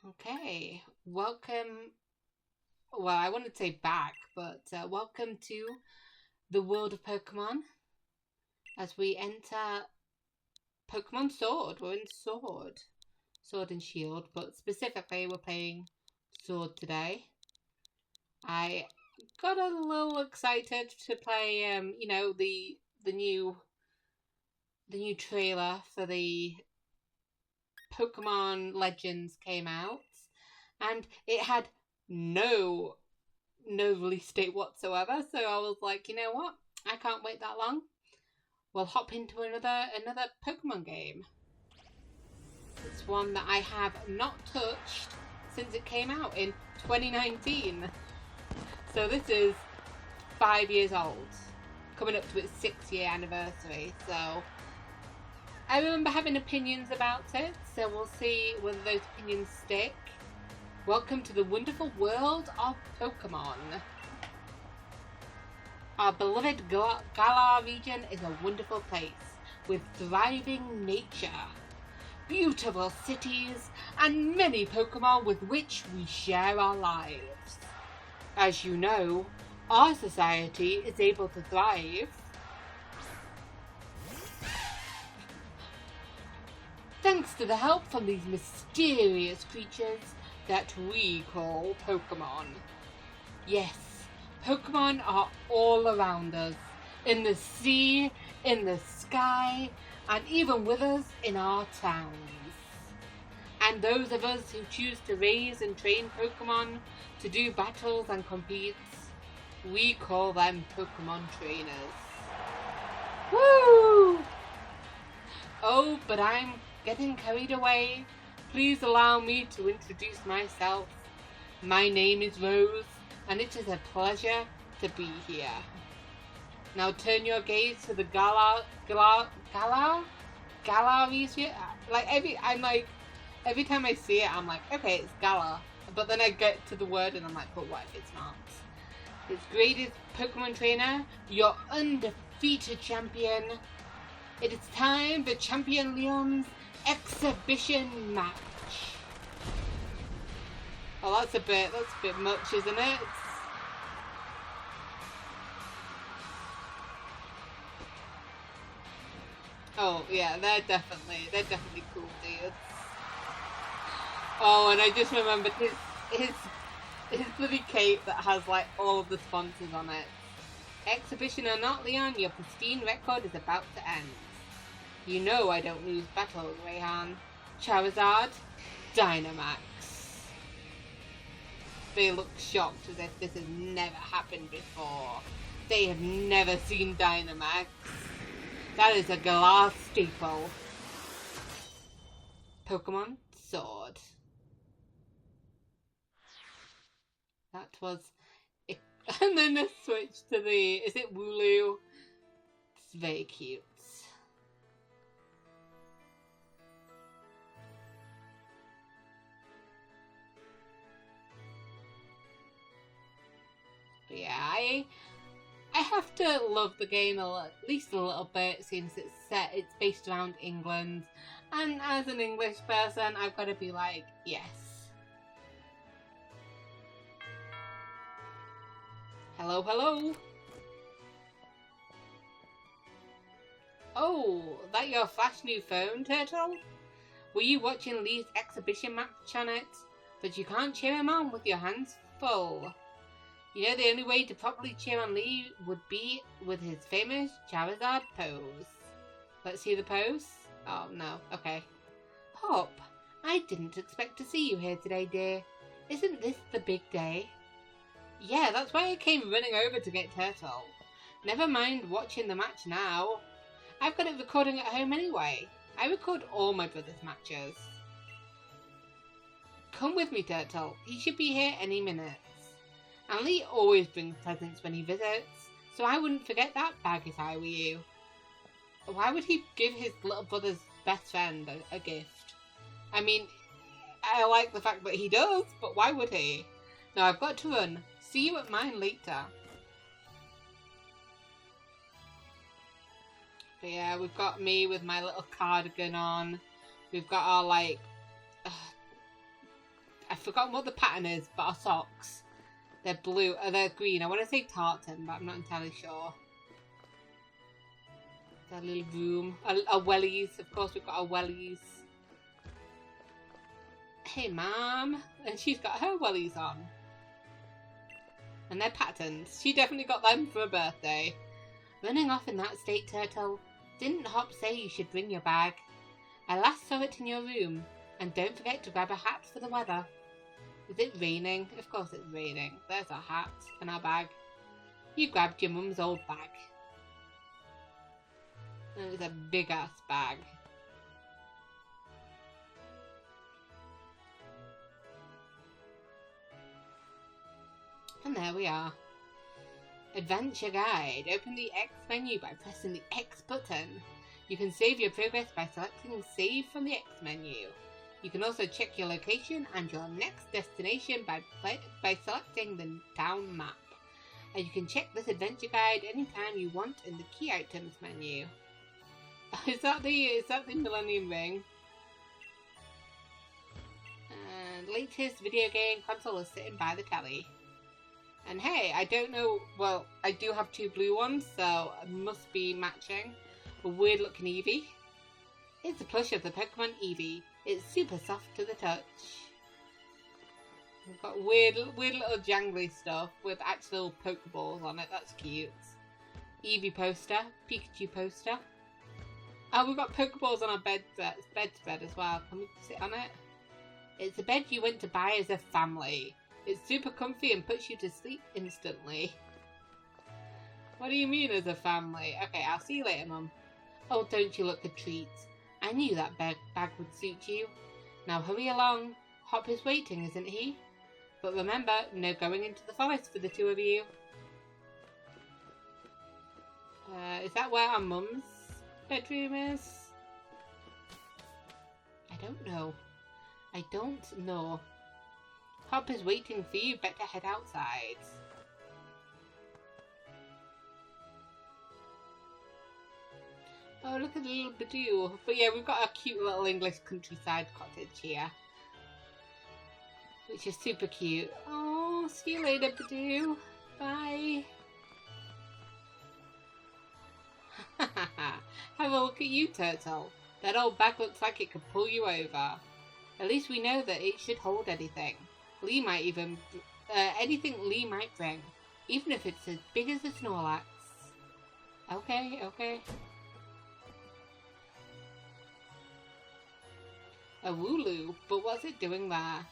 Okay, welcome. Well, I wanted to say back, but welcome to the world of Pokemon as we enter Pokemon Sword. We're in Sword and Shield, but specifically we're playing Sword today. I got a little excited to play, the new trailer for the Pokemon Legends came out, and it had no release date whatsoever. So I was like, you know what? I can't wait that long. We'll hop into another Pokemon game. It's one that I have not touched since it came out in 2019. So this is 5 years old, coming up to its 6-year anniversary. So I remember having opinions about it. So we'll see whether those opinions stick. Welcome to the wonderful world of Pokemon. Our beloved Galar region is a wonderful place with thriving nature, beautiful cities, and many Pokemon with which we share our lives. As you know, our society is able to thrive thanks to the help from these mysterious creatures that we call Pokémon. Yes, Pokémon are all around us, in the sea, in the sky, and even with us in our towns. And those of us who choose to raise and train Pokémon to do battles and compete, we call them Pokémon trainers. Woo! Oh, but I'm getting carried away. Please allow me to introduce myself. My name is Rose, and it is a pleasure to be here. Now turn your gaze to the Galar region. Every time I see it, I'm like, okay, it's Galar. But then I get to the word and I'm like, but what if it's not? Its greatest Pokemon trainer, your undefeated champion. It is time for Champion Leon's exhibition match. Oh, that's a bit much, isn't it? Oh yeah, they're definitely cool dudes. Oh, and I just remembered his bloody cape that has like all of the sponsors on it. Exhibition or not, Leon, your pristine record is about to end. You know I don't lose battles, Rayhan. Charizard, Dynamax. They look shocked as if this has never happened before. They have never seen Dynamax. That is a Galar staple. Pokemon Sword. That was it. And then the switch to the... Is it Wooloo? It's very cute. But yeah, I have to love the game at least a little bit since it's based around England. And as an English person, I've got to be like, yes. Hello, hello. Oh, that your flash new phone, Turtle? Were you watching Lee's exhibition match on it? But you can't cheer him on with your hands full. You know the only way to properly cheer on Lee would be with his famous Charizard pose. Let's see the pose? Oh, no. Okay. Pop, I didn't expect to see you here today, dear. Isn't this the big day? Yeah, that's why I came running over to get Turtle. Never mind watching the match now. I've got it recording at home anyway. I record all my brother's matches. Come with me, Turtle. He should be here any minute. And Lee always brings presents when he visits, so I wouldn't forget that bag if I were you. Why would he give his little brother's best friend a gift? I mean, I like the fact that he does, but why would he? Now I've got to run. See you at mine later. But yeah, we've got me with my little cardigan on. We've got our, like... I've forgotten what the pattern is, but our socks. They're blue. They're green. I want to say tartan, but I'm not entirely sure. That little room. Our wellies. Of course, we've got our wellies. Hey, Mom. And she's got her wellies on. And they're patterns. She definitely got them for her birthday. Running off in that state, Turtle. Didn't Hop say you should bring your bag? I last saw it in your room. And don't forget to grab a hat for the weather. Is it raining? Of course it's raining. There's our hat and our bag. You grabbed your mum's old bag. And it's a big ass bag. And there we are. Adventure Guide. Open the X menu by pressing the X button. You can save your progress by selecting Save from the X menu. You can also check your location and your next destination by selecting the town map. And you can check this adventure guide anytime you want in the key items menu. Is that the Millennium Ring? And latest video game console is sitting by the telly. And hey, I don't know, well, I do have two blue ones, so it must be matching. A weird looking Eevee. It's a plush of the Pokemon Eevee. It's super soft to the touch. We've got weird little jangly stuff with actual Pokeballs on it. That's cute. Eevee poster, Pikachu poster. Oh, we've got Pokeballs on our bedspread as well. Can we sit on it? It's a bed you went to buy as a family. It's super comfy and puts you to sleep instantly. What do you mean as a family? Okay, I'll see you later, Mum. Oh, don't you look a treat. I knew that bag would suit you. Now hurry along. Hop is waiting, isn't he? But remember, no going into the forest for the two of you. Is that where our mum's bedroom is? I don't know. I don't know. Hop is waiting for you. Better head outside. Oh, look at the little Badoo. But yeah, we've got a cute little English countryside cottage here. Which is super cute. Oh, see you later, Badoo. Bye. Have a look at you, Turtle. That old bag looks like it could pull you over. At least we know that it should hold anything. Lee might even... anything Lee might bring. Even if it's as big as a Snorlax. Okay, okay. A Wooloo, but what's it doing there?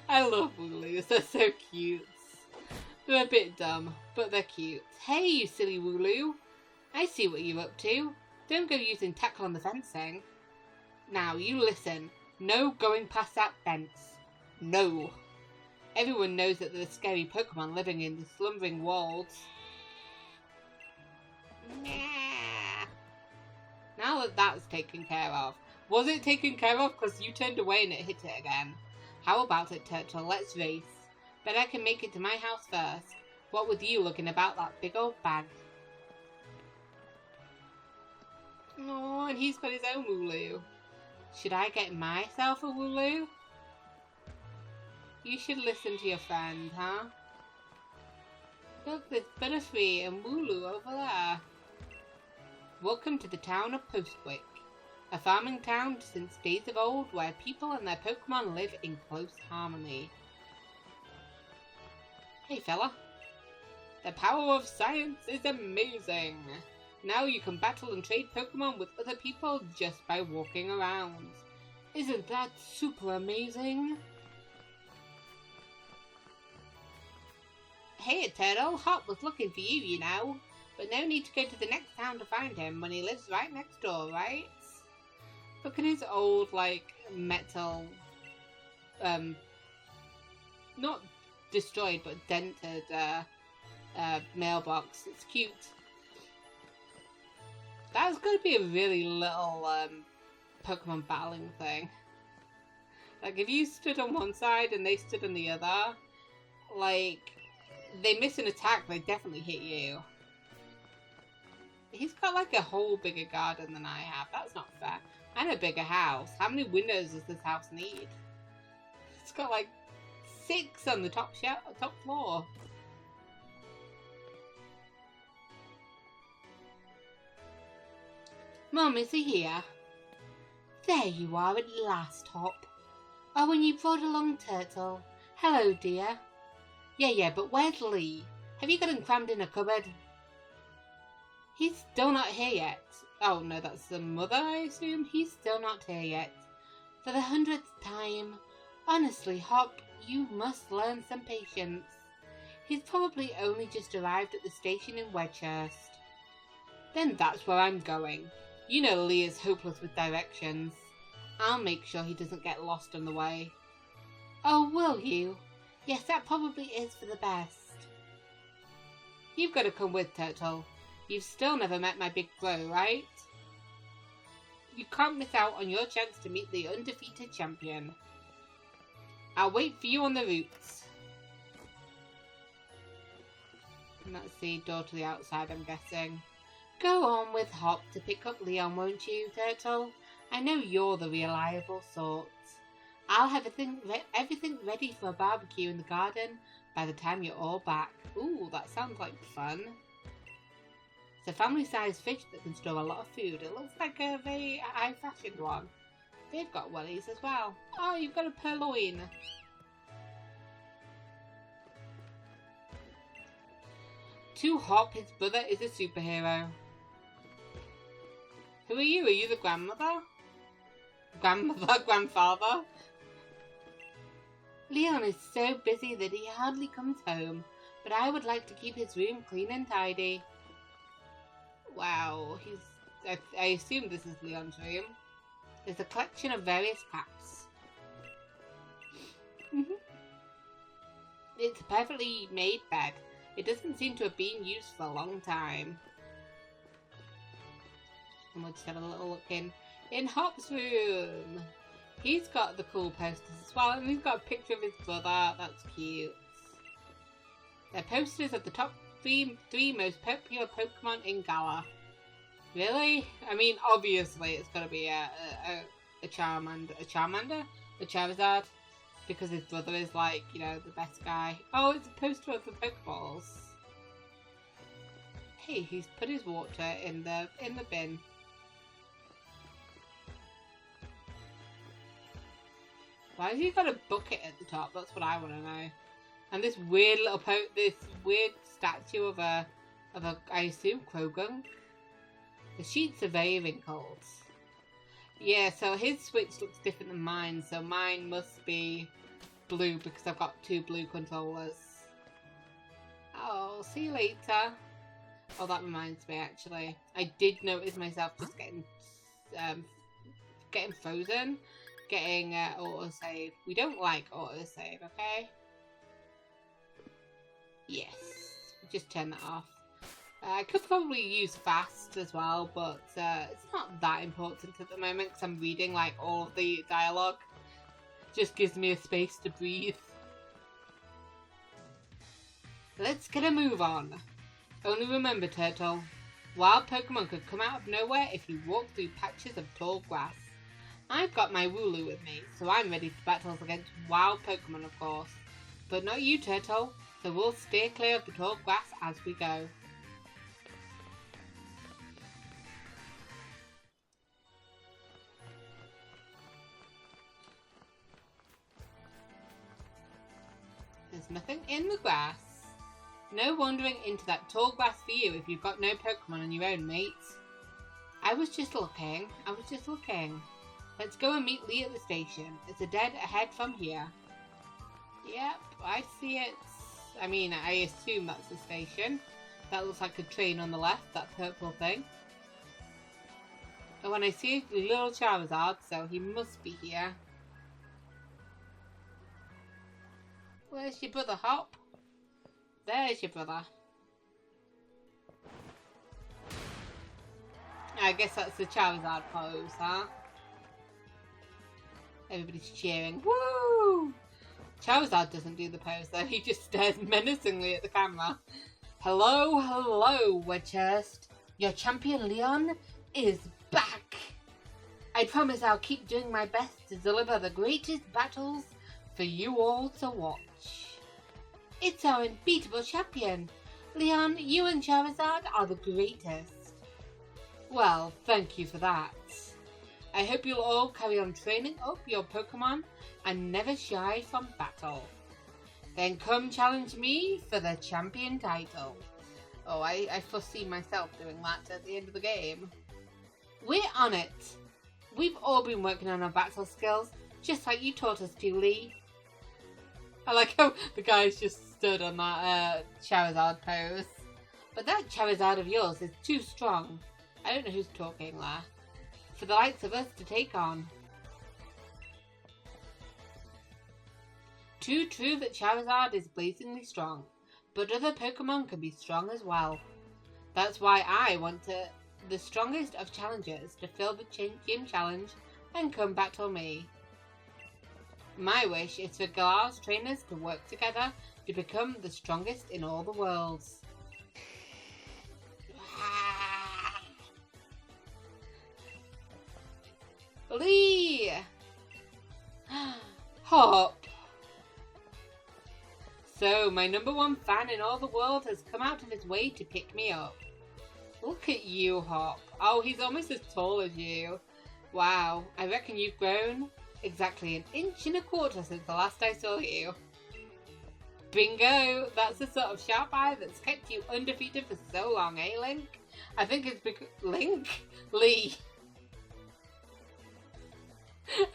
I love Wooloos, they're so cute. They're a bit dumb, but they're cute. Hey, you silly Wooloo! I see what you're up to. Don't go using tackle on the fencing. Now, you listen. No going past that fence. No. Everyone knows that there's scary Pokemon living in the slumbering walls. Nah. Now that that's taken care of. Was it taken care of because you turned away and it hit it again? How about it, Turtle? Let's race. Bet I can make it to my house first. What with you looking about that big old bag? Oh, and he's got his own Wooloo. Should I get myself a Wooloo? You should listen to your friend, huh? Look, there's Butterfree and Wooloo over there. Welcome to the town of Postwick. A farming town since days of old where people and their Pokemon live in close harmony. Hey fella. The power of science is amazing. Now you can battle and trade Pokemon with other people just by walking around. Isn't that super amazing? Hey Turtle, Hop was looking for you, you know. But no need to go to the next town to find him when he lives right next door, right? Look at his old, like, metal, not destroyed, but dented, mailbox. It's cute. That's going to be a really little, Pokemon battling thing. Like, if you stood on one side and they stood on the other, like, they miss an attack, they definitely hit you. He's got, like, a whole bigger garden than I have. That's not fair. And a bigger house. How many windows does this house need? It's got like 6 on the top floor. Mum, is he here? There you are at last, Hop. Oh, and you brought along Turtle. Hello, dear. Yeah, but where's Lee? Have you got him crammed in a cupboard? He's still not here yet. Oh, no, that's the mother, I assume. He's still not here yet. For the 100th time. Honestly, Hop, you must learn some patience. He's probably only just arrived at the station in Wedgehurst. Then that's where I'm going. You know Lee is hopeless with directions. I'll make sure he doesn't get lost on the way. Oh, will you? Yes, that probably is for the best. You've got to come with, Turtle. You've still never met my big bro, right? You can't miss out on your chance to meet the undefeated champion. I'll wait for you on the routes. And that's the door to the outside, I'm guessing. Go on with Hop to pick up Leon, won't you, Turtle? I know you're the reliable sort. I'll have everything ready for a barbecue in the garden by the time you're all back. Ooh, that sounds like fun. It's a family-sized fridge that can store a lot of food. It looks like a very high-fashioned one. They've got wellies as well. Oh, you've got a purloin. To Hop, his brother is a superhero. Who are you? Are you the grandmother? Grandfather? Leon is so busy that he hardly comes home, but I would like to keep his room clean and tidy. Wow, I assume this is Leon's room. There's a collection of various caps. It's a perfectly made bed. It doesn't seem to have been used for a long time. And we'll just have a little look in Hop's room. He's got the cool posters as well, and he's got a picture of his brother. That's cute. They're posters of the top three most popular Pokemon in Galar. Really? I mean, obviously it's got to be a Charmander, a Charizard, because his brother is like, you know, the best guy. Oh, it's a poster of the Pokeballs. Hey, he's put his water in the bin. Why has he got a bucket at the top? That's what I want to know. And this weird little this weird statue of a I assume Krogan. The sheets are very wrinkled. Yeah, so his Switch looks different than mine, so mine must be blue because I've got 2 blue controllers. Oh, see you later. Oh, that reminds me, actually. I did notice myself just getting frozen. Getting autosave. We don't like autosave, okay? Yes. Just turn that off. I could probably use fast as well, but it's not that important at the moment because I'm reading like all of the dialogue. Just gives me a space to breathe. Let's get a move on. Only remember, Turtle, wild Pokemon could come out of nowhere if you walk through patches of tall grass. I've got my Wooloo with me, so I'm ready for battles against wild Pokemon, of course. But not you, Turtle, so we'll steer clear of the tall grass as we go. There's nothing in the grass. No wandering into that tall grass for you if you've got no Pokemon on your own, mate. I was just looking. Let's go and meet Lee at the station. It's a dead ahead from here. Yep, I see it. I mean, I assume that's the station. That looks like a train on the left, that purple thing. Oh, and I see a little Charizard, so he must be here. Where's your brother, Hop? There's your brother. I guess that's the Charizard pose, huh? Everybody's cheering. Woo! Charizard doesn't do the pose though, he just stares menacingly at the camera. Hello, Wedgehurst. Your champion Leon is back. I promise I'll keep doing my best to deliver the greatest battles for you all to watch. It's our unbeatable champion. Leon, you and Charizard are the greatest. Well, thank you for that. I hope you'll all carry on training up your Pokemon and never shy from battle. Then come challenge me for the champion title. Oh, I foresee myself doing that at the end of the game. We're on it. We've all been working on our battle skills, just like you taught us to, Lee. I like how the guy's just stood on that Charizard pose. But that Charizard of yours is too strong. I don't know who's talking there. For the likes of us to take on. Too true that Charizard is blazingly strong, but other Pokemon can be strong as well. That's why I want the strongest of challengers to fill the gym challenge and come battle me. My wish is for Galar's trainers to work together to become the strongest in all the worlds. Lee! Hop! So, my #1 fan in all the world has come out of his way to pick me up. Look at you, Hop. Oh, he's almost as tall as you. Wow, I reckon you've grown exactly 1.25 inches since the last I saw you. Bingo! That's the sort of sharp eye that's kept you undefeated for so long, eh, Link? I think it's because... Lee!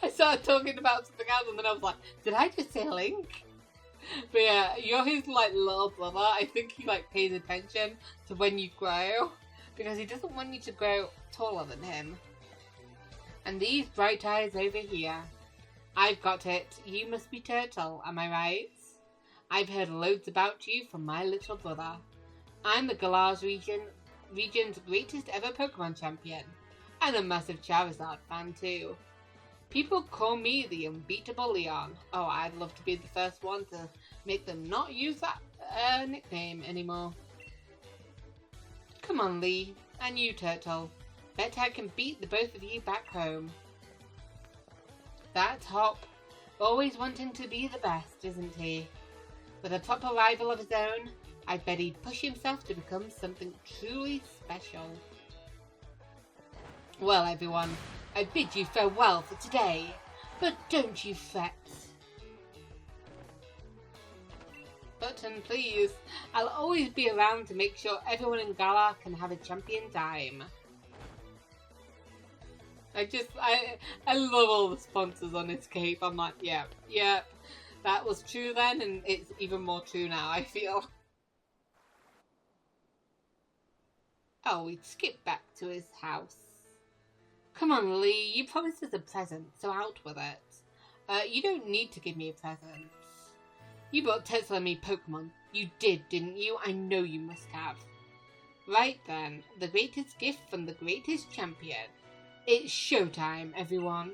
I started talking about something else and then I was like, did I just say Link? But yeah, you're his like little brother. I think he like pays attention to when you grow because he doesn't want you to grow taller than him. And these bright eyes over here. I've got it. You must be Turtle, am I right? I've heard loads about you from my little brother. I'm the Galar's region's greatest ever Pokemon champion. And a massive Charizard fan too. People call me the unbeatable Leon. Oh, I'd love to be the first one to make them not use that nickname anymore. Come on, Lee. And you, Turtle. Bet I can beat the both of you back home. That's Hop. Always wanting to be the best, isn't he? With a proper rival of his own, I bet he'd push himself to become something truly special. Well, everyone, I bid you farewell for today, but don't you fret. Button, please. I'll always be around to make sure everyone in Galar can have a champion time. I love all the sponsors on his cape. I'm like, yep, that was true then, and it's even more true now, I feel. Oh, we'd skip back to his house. Come on, Lee, you promised us a present, so out with it. You don't need to give me a present. You bought Tesla and me Pokemon. You did, didn't you? I know you must have. Right then, the greatest gift from the greatest champion. It's showtime, everyone.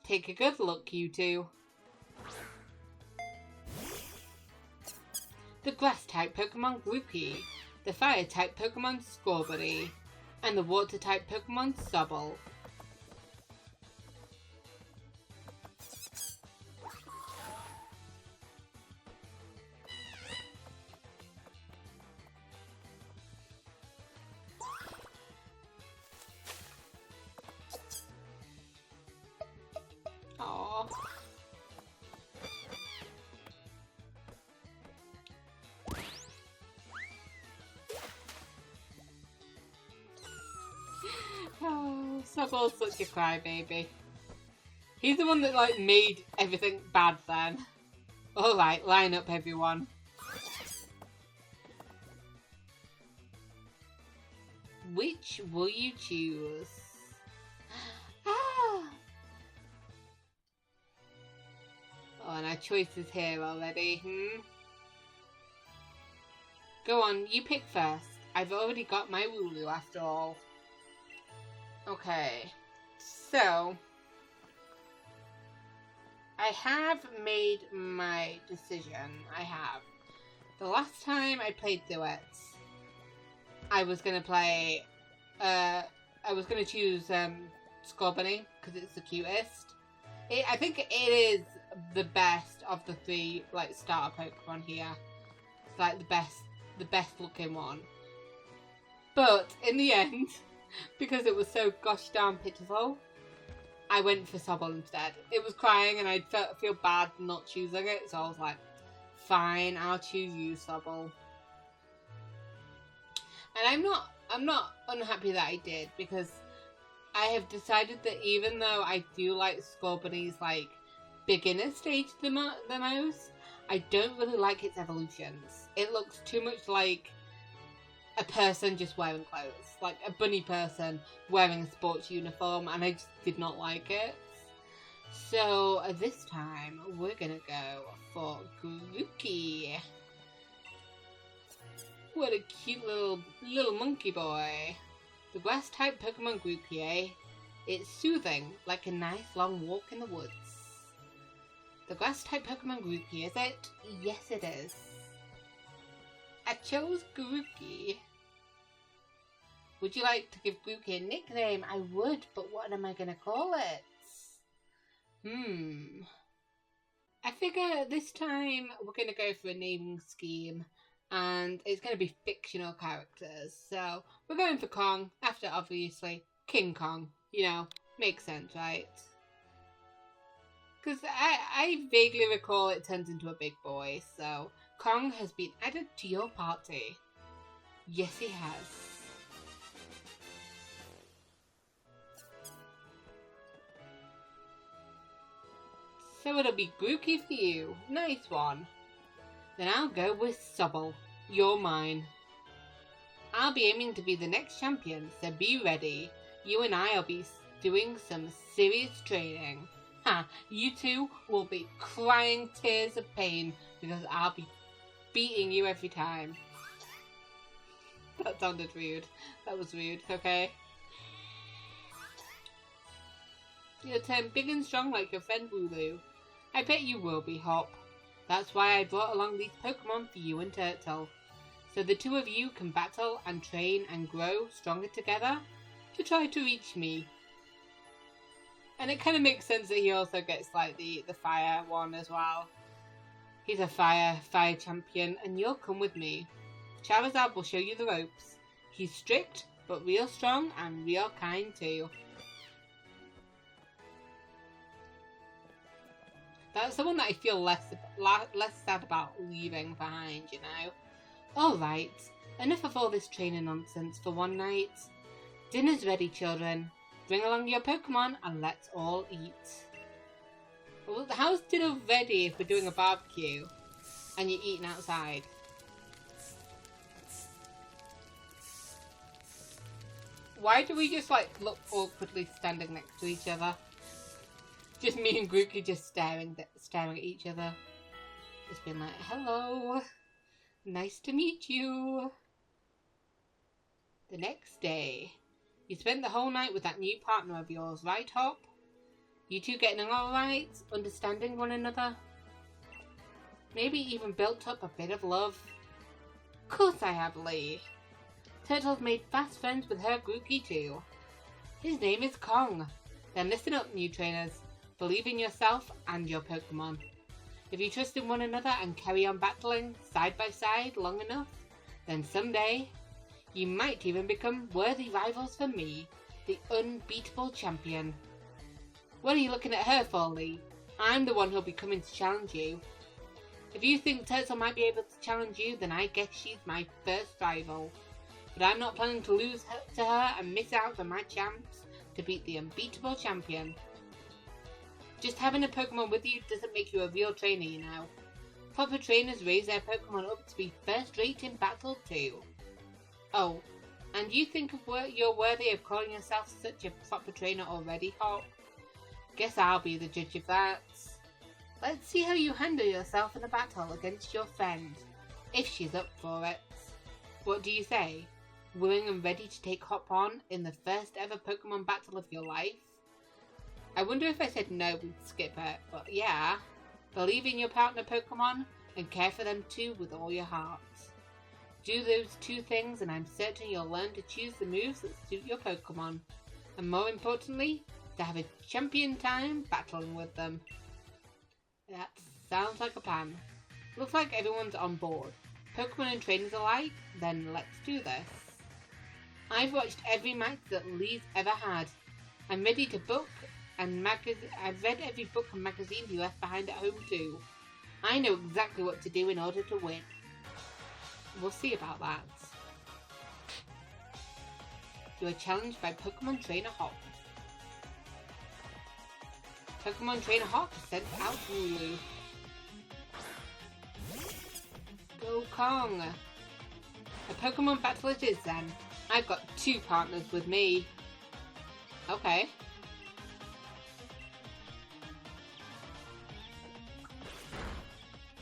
Take a good look, you two. The Grass-type Pokemon Groupie, the Fire-type Pokemon Scorbunny, and the Water-type Pokemon Sobble. Aww. Oh, Sobble's such a crybaby. He's the one that like made everything bad then. Alright, line up everyone. Which will you choose? Ah! Oh, and our choice is here already, Go on, you pick first. I've already got my Wooloo after all. Okay, so I have made my decision. I have. The last time I played through it, I was going to play I was going to choose Scorbunny because it's the cutest. I think it is the best of the three like starter Pokemon here. It's like the best looking one. But in the end, because it was so gosh darn pitiful, I went for Sobble instead. It was crying and I feel bad not choosing it, so I was like, fine, I'll choose you, Sobble. And I'm not unhappy that I did, because I have decided that even though I do like Scorbunny's like beginner stage the most, I don't really like its evolutions. It looks too much like a person just wearing clothes, like a bunny person wearing a sports uniform, and I just did not like it. So this time we're gonna go for Grookey. What a cute little monkey boy. The grass type Pokemon Grookey, eh? It's soothing, like a nice long walk in the woods. The grass type Pokemon Grookey, is it? Yes it is. I chose Grookey. Would you like to give Grookey a nickname? I would, but what am I going to call it? I figure this time we're going to go for a naming scheme, and it's going to be fictional characters. So we're going for Kong, after obviously King Kong. You know, makes sense, right? Because I vaguely recall it turns into a big boy, so Kong has been added to your party. Yes, he has. So it'll be Grookey for you. Nice one. Then I'll go with Sobble. You're mine. I'll be aiming to be the next champion, so be ready. You and I'll be doing some serious training. Ha! You two will be crying tears of pain because I'll be beating you every time. That sounded rude. That was rude, okay? You'll turn big and strong like your friend Wooloo. I bet you will be, Hop. That's why I brought along these Pokemon for you and Turtle. So the two of you can battle and train and grow stronger together to try to reach me. And it kind of makes sense that he also gets like the fire one as well. He's a fire champion, and you'll come with me. Charizard will show you the ropes. He's strict, but real strong and real kind too. That's the one that I feel less sad about leaving behind, you know? Alright, enough of all this training nonsense for one night. Dinner's ready, children. Bring along your Pokemon and let's all eat. Well, how's dinner ready if we're doing a barbecue and you're eating outside? Why do we just like look awkwardly standing next to each other? Just me and Grookey just staring at each other. Just being like, hello, nice to meet you. The next day, you spent the whole night with that new partner of yours, right, Hop? You two getting along alright? Understanding one another? Maybe even built up a bit of love? Course I have, Lee. Turtle's made fast friends with her Grookey too. His name is Kong. Then listen up, new trainers. Believe in yourself and your Pokemon. If you trust in one another and carry on battling side by side long enough, then someday you might even become worthy rivals for me, the unbeatable champion. What are you looking at her for, Lee? I'm the one who'll be coming to challenge you. If you think Turtle might be able to challenge you, then I guess she's my first rival. But I'm not planning to lose to her and miss out on my chance to beat the unbeatable champion. Just having a Pokemon with you doesn't make you a real trainer, you know. Proper trainers raise their Pokemon up to be first rate in battle too. Oh, and you think you're worthy of calling yourself such a proper trainer already, Hop? Guess I'll be the judge of that. Let's see how you handle yourself in a battle against your friend, if she's up for it. What do you say? Willing and ready to take Hop on in the first ever Pokemon battle of your life? I wonder if I said no, we'd skip it, but yeah. Believe in your partner Pokemon and care for them too with all your heart. Do those two things and I'm certain you'll learn to choose the moves that suit your Pokemon. And more importantly, to have a champion time battling with them. That sounds like a plan. Looks like everyone's on board. Pokemon and trainers alike, then let's do this. I've watched every match that Lee's ever had. I'm ready to book and I've read every book and magazine he left behind at home too. I know exactly what to do in order to win. We'll see about that. You are challenged by Pokemon Trainer Hop. Pokemon Trainer Hop sent out Wooloo. Go Kong! A Pokemon battle it is then. I've got 2 partners with me. Okay.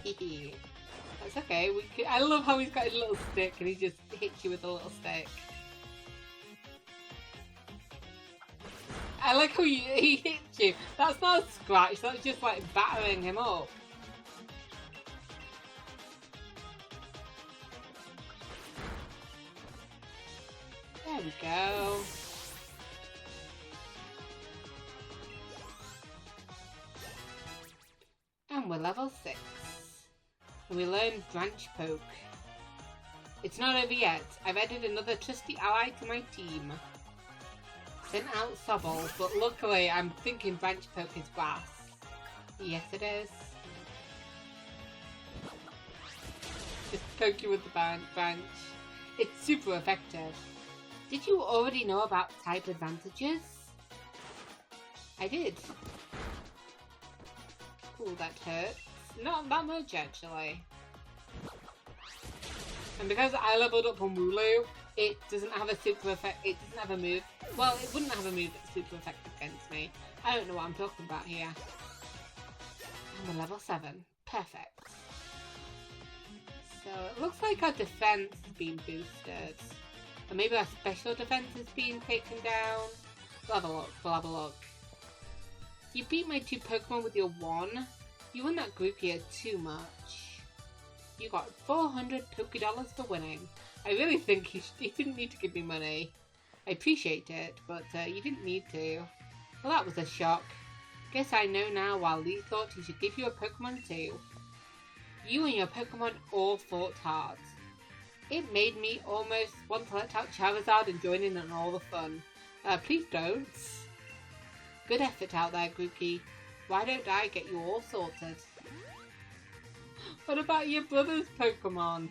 That's okay. I love how he's got his little stick and he just hits you with a little stick. I like how he hits you. That's not a scratch, that's just like battering him up. There we go. And we're level 6. And we learn Branch Poke. It's not over yet. I've added another trusty ally to my team. Sent out Sobble, but luckily I'm thinking Branch Poke is grass. Yes it is. Just poke you with the branch. It's super effective. Did you already know about type advantages? I did. Ooh, that hurts. Not that much actually. And because I leveled up on Wooloo, it doesn't have a super effect. It doesn't have a move. Well, it wouldn't have a move that's super effective against me. I don't know what I'm talking about here. I'm a level 7. Perfect. So it looks like our defense has been boosted. Or maybe our special defense is being taken down. We'll have a look. We'll have a look. You beat my 2 Pokemon with your 1. You won that group here too much. You got 400 Pokédollars for winning. I really think he didn't need to give me money. I appreciate it, but you didn't need to. Well, that was a shock. Guess I know now why Lee thought he should give you a Pokemon too. You and your Pokemon all fought hard. It made me almost want to let out Charizard and join in on all the fun. Please don't. Good effort out there, Grookey. Why don't I get you all sorted? What about your brother's Pokemon?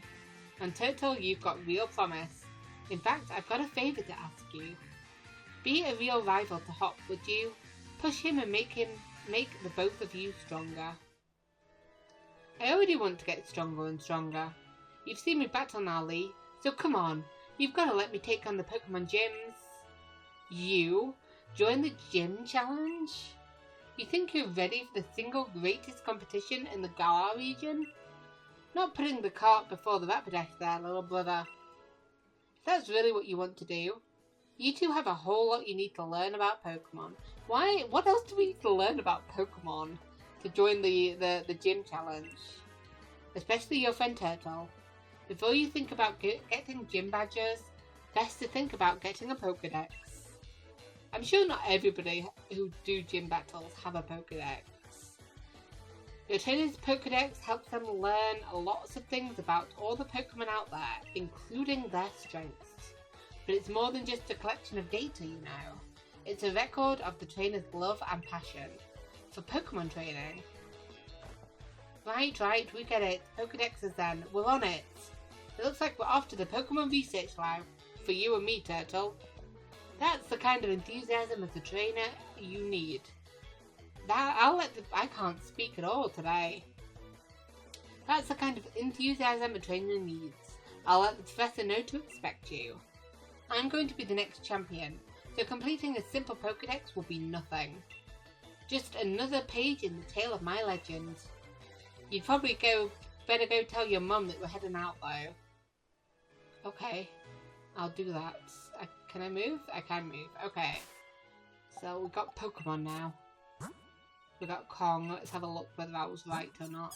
And Turtle, you've got real promise. In fact, I've got a favour to ask you. Be a real rival to Hop, would you? Push him and make the both of you stronger. I already want to get stronger and stronger. You've seen me battle now, Lee, so come on. You've got to let me take on the Pokemon gyms. You? Join the gym challenge? You think you're ready for the single greatest competition in the Galar region? Not putting the cart before the Rapidash there, little brother. If that's really what you want to do, you two have a whole lot you need to learn about Pokemon. Why? What else do we need to learn about Pokemon to join the gym challenge? Especially your friend Turtle. Before you think about getting gym badges, best to think about getting a Pokédex. I'm sure not everybody who do gym battles have a Pokédex. Your trainer's Pokédex helps them learn lots of things about all the Pokemon out there, including their strengths. But it's more than just a collection of data, you know. It's a record of the trainer's love and passion for Pokemon training. Right, we get it. Pokédexes then. We're on it. It looks like we're off to the Pokemon Research Lab for you and me, Turtle. That's the kind of enthusiasm as a trainer you need. I can't speak at all today. That's the kind of enthusiasm a trainer needs. I'll let the professor know to expect you. I'm going to be the next champion, so completing a simple Pokédex will be nothing. Just another page in the tale of my legend. You'd probably better go tell your mum that we're heading out though. Okay, I'll do that. Can I move? I can move. Okay. So we've got Pokemon now. We've got Kong. Let's have a look whether I was right or not.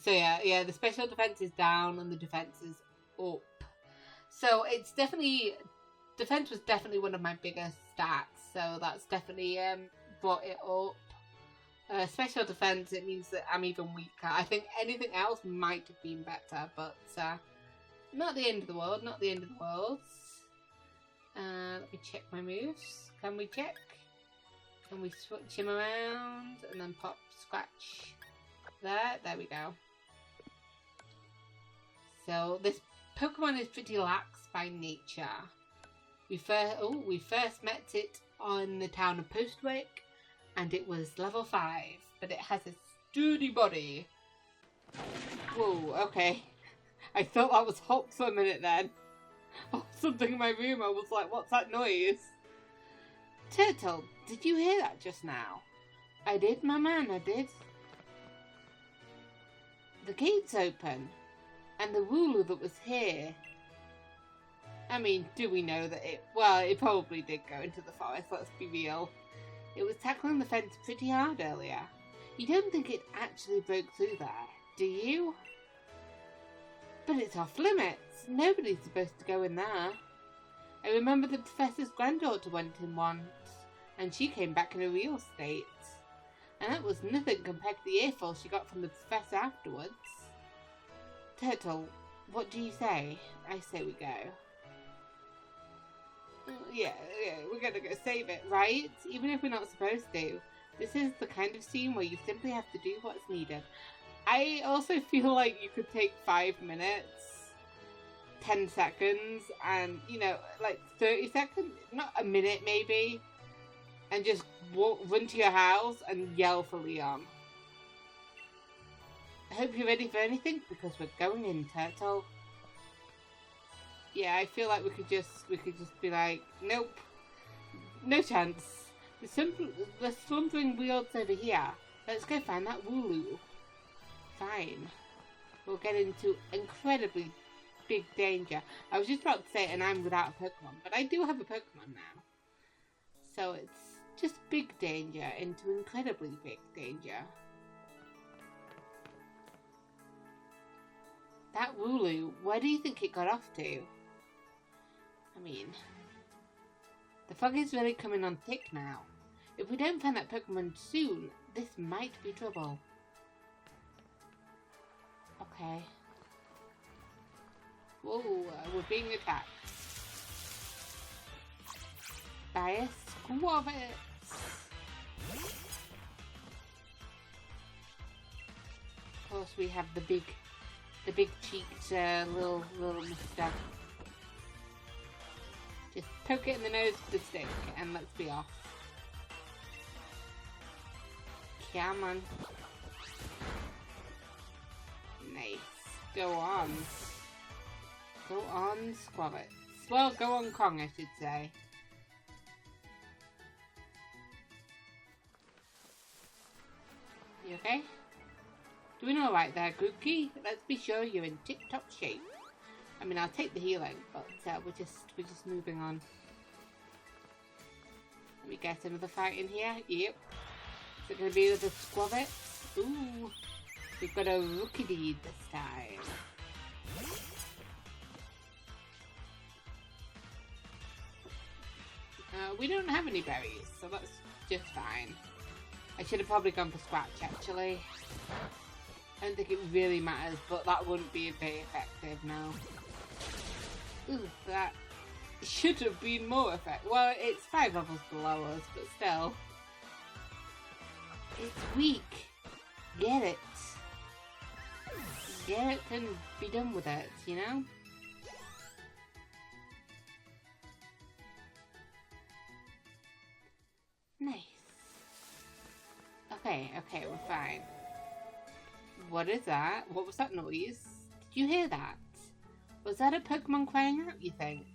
So yeah, the special defense is down and the defense is up. So it's definitely, defense was definitely one of my biggest stats. So that's definitely brought it up. Special defense, it means that I'm even weaker. I think anything else might have been better, but not the end of the world. Not the end of the world. Let me check my moves. Can we check? Can we switch him around and then pop scratch? There we go. So this Pokemon is pretty lax by nature. We first met it on the town of Postwick, and it was level 5, but it has a sturdy body. Whoa, okay. I thought that was Hulk for a minute then. Oh, something in my room, I was like, what's that noise? Turtle, did you hear that just now? I did, my man, I did. The gate's open, and the Wooloo that was here. I mean, do we know that it probably did go into the forest, let's be real. It was tackling the fence pretty hard earlier. You don't think it actually broke through there, do you? But it's off limits. Nobody's supposed to go in there. I remember the professor's granddaughter went in once, and she came back in a real state. And that was nothing compared to the earful she got from the professor afterwards. Turtle, what do you say? I say we go. Yeah, we're gonna go save it, right? Even if we're not supposed to. This is the kind of scene where you simply have to do what's needed. I also feel like you could take 5 minutes, 10 seconds, and, like 30 seconds, not a minute maybe, and just run to your house and yell for Leon. I hope you're ready for anything, because we're going in, Turtle. Yeah, I feel like we could just be like, nope, no chance. The slumbering wheel's over here. Let's go find that Wooloo. Fine. We'll get into incredibly big danger. I was just about to say, and I'm without a Pokemon, but I do have a Pokemon now. So it's just big danger into incredibly big danger. That Wooloo, where do you think it got off to? I mean, the fog is really coming on thick now. If we don't find that Pokemon soon, this might be trouble. Okay. Whoa, we're being attacked. By a Squavit. Of course, we have the big cheeked little mister. Just poke it in the nose with the stick and let's be off. Come on. Nice. Go on. Go on, Squavit. Well, go on Kong, I should say. You okay? Doing alright there, Grookey? Let's be sure you're in tip-top shape. I mean, I'll take the healing, but we're just moving on. Let me get another fight in here. Yep. Is it going to be with the Squavit? Ooh. We've got a Rookidee this time. We don't have any berries, so that's just fine. I should have probably gone for Scratch, actually. I don't think it really matters, but that wouldn't be very effective now. Ooh, that should have been more effective. Well, it's 5 levels below us, but still. It's weak. Get it. Get it and be done with it, you know? Nice. Okay, we're fine. What is that? What was that noise? Did you hear that? Was that a Pokemon crying out, you think?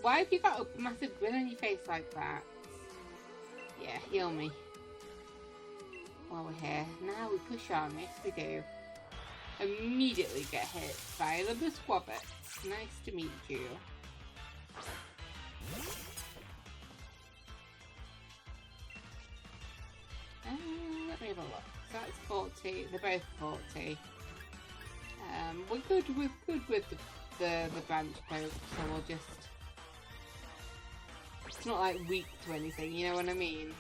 Why have you got a massive grin on your face like that? Yeah, heal me. While we're here. Now we push on, yes we do. Immediately get hit by another Squavit. Nice to meet you. Let me have a look. That's 40. They're both 40. We're good with the branch poke, so we'll just... It's not like weak to anything, you know what I mean?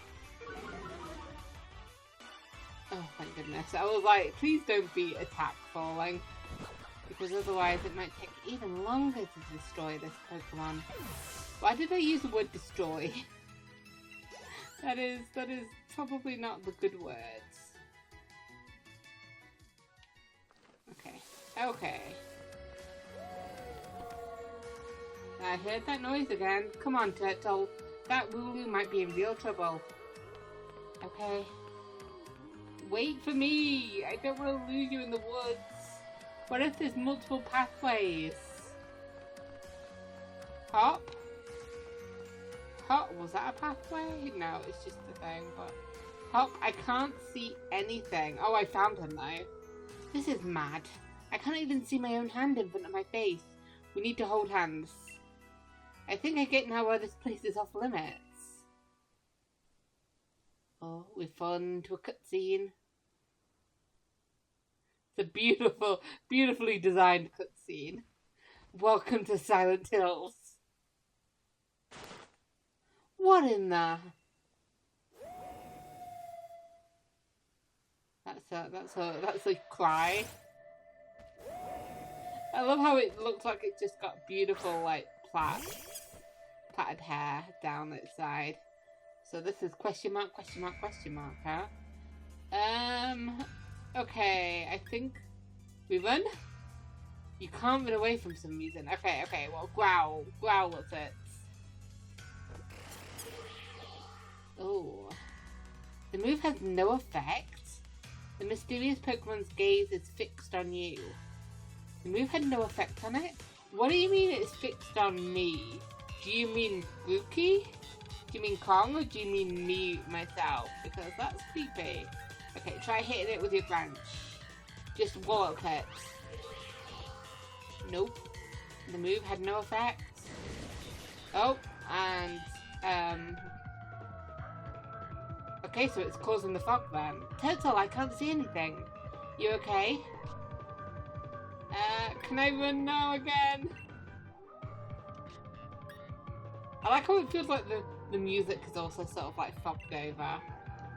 Oh, thank goodness. I was like, please don't be attack falling. Because otherwise it might take even longer to destroy this Pokemon. Why did I use the word destroy? That is probably not the good words. Okay. I heard that noise again. Come on, Turtle. That Wooloo might be in real trouble. Okay. Wait for me! I don't want to lose you in the woods. What if there's multiple pathways? Hop? Hop? Was that a pathway? No, it's just a thing, but... Hop, I can't see anything. Oh, I found him though. This is mad. I can't even see my own hand in front of my face. We need to hold hands. I think I get now why this place is off limits. Oh, we've fallen into a cutscene. It's a beautiful, beautifully designed cutscene. Welcome to Silent Hills. What in the... That's a cry. I love how it looks like it just got beautiful, like, plaited hair down its side. So this is question mark, huh? Okay, I think we run? You can't run away from some reason. Okay, well, growl, what's it? Oh. The move has no effect? The mysterious Pokemon's gaze is fixed on you. The move had no effect on it? What do you mean it's fixed on me? Do you mean Grookey? Do you mean Kong, or do you mean me, myself? Because that's creepy. Okay, try hitting it with your branch. Just wallop clips. Nope. The move had no effect. Oh, and, okay, so it's causing the fog then. Turtle, I can't see anything. You okay? Can I run now again? I like how it feels like the music is also sort of like fogged over.